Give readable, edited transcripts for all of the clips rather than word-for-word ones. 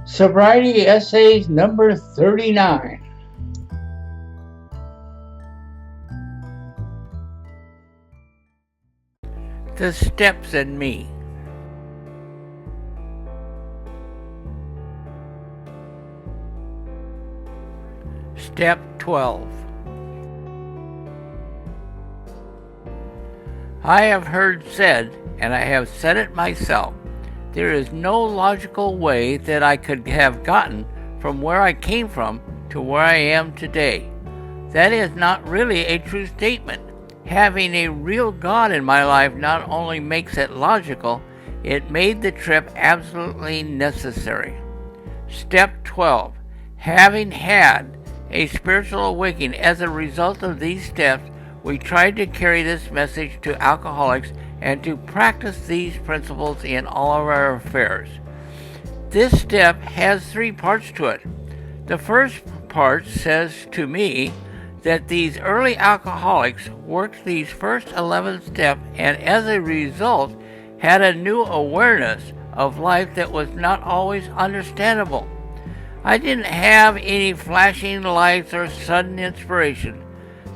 Sobriety Essays number 39. The Steps in Me. Step 12. I have heard said, and I have said it myself, there is no logical way that I could have gotten from where I came from to where I am today. That is not really a true statement. Having a real God in my life not only makes it logical, it made the trip absolutely necessary. Step 12. Having had a spiritual awakening as a result of these steps, we tried to carry this message to alcoholics and to practice these principles in all of our affairs. This step has 3 parts to it. The first part says to me that these early alcoholics worked these first 11 steps and as a result had a new awareness of life that was not always understandable. I didn't have any flashing lights or sudden inspiration.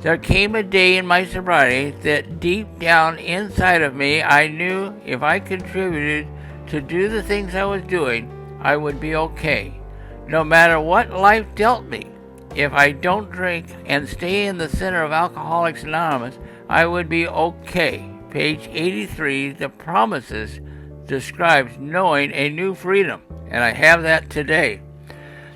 There came a day in my sobriety that deep down inside of me I knew if I contributed to do the things I was doing, I would be okay. No matter what life dealt me, if I don't drink and stay in the center of Alcoholics Anonymous, I would be okay. Page 83, the promises describes knowing a new freedom, and I have that today.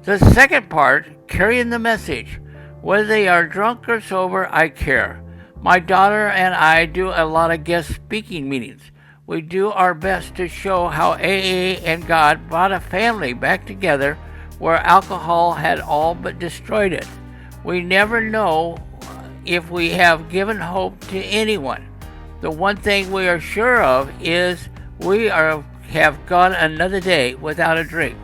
The second part, carrying the message. Whether they are drunk or sober, I care. My daughter and I do a lot of guest speaking meetings. We do our best to show how AA and God brought a family back together where alcohol had all but destroyed it. We never know if we have given hope to anyone. The one thing we are sure of is we have gone another day without a drink.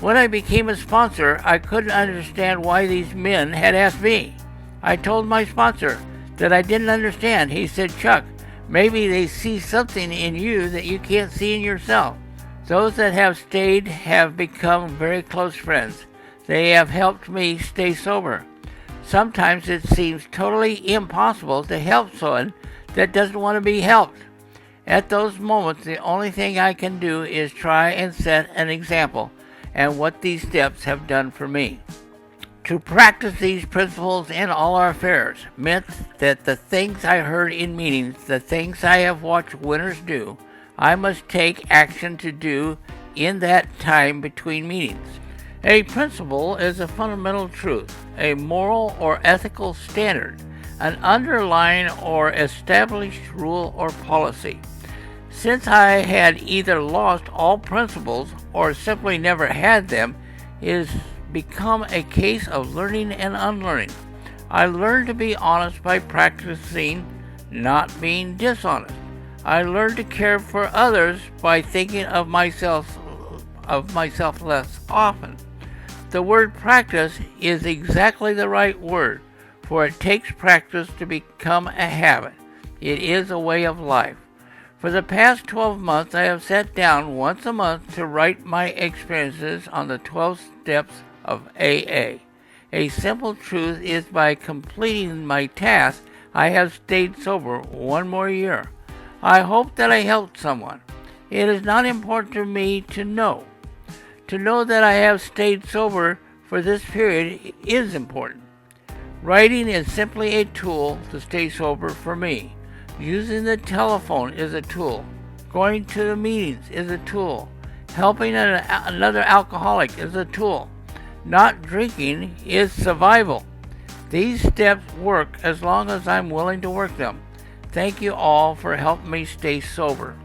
When I became a sponsor, I couldn't understand why these men had asked me. I told my sponsor that I didn't understand. He said, "Chuck, maybe they see something in you that you can't see in yourself." Those that have stayed have become very close friends. They have helped me stay sober. Sometimes it seems totally impossible to help someone that doesn't want to be helped. At those moments, the only thing I can do is try and set an example, and what these steps have done for me. To practice these principles in all our affairs meant that the things I heard in meetings, the things I have watched winners do, I must take action to do in that time between meetings. A principle is a fundamental truth, a moral or ethical standard, an underlying or established rule or policy. Since I had either lost all principles or simply never had them, it has become a case of learning and unlearning. I learned to be honest by practicing not being dishonest. I learned to care for others by thinking of myself less often. The word practice is exactly the right word, for it takes practice to become a habit. It is a way of life. For the past 12 months, I have sat down once a month to write my experiences on the 12 steps of AA. A simple truth is by completing my task, I have stayed sober one more year. I hope that I helped someone. It is not important to me to know. To know that I have stayed sober for this period is important. Writing is simply a tool to stay sober for me. Using the telephone is a tool. Going to the meetings is a tool. Helping another alcoholic is a tool. Not drinking is survival. These steps work as long as I'm willing to work them. Thank you all for helping me stay sober.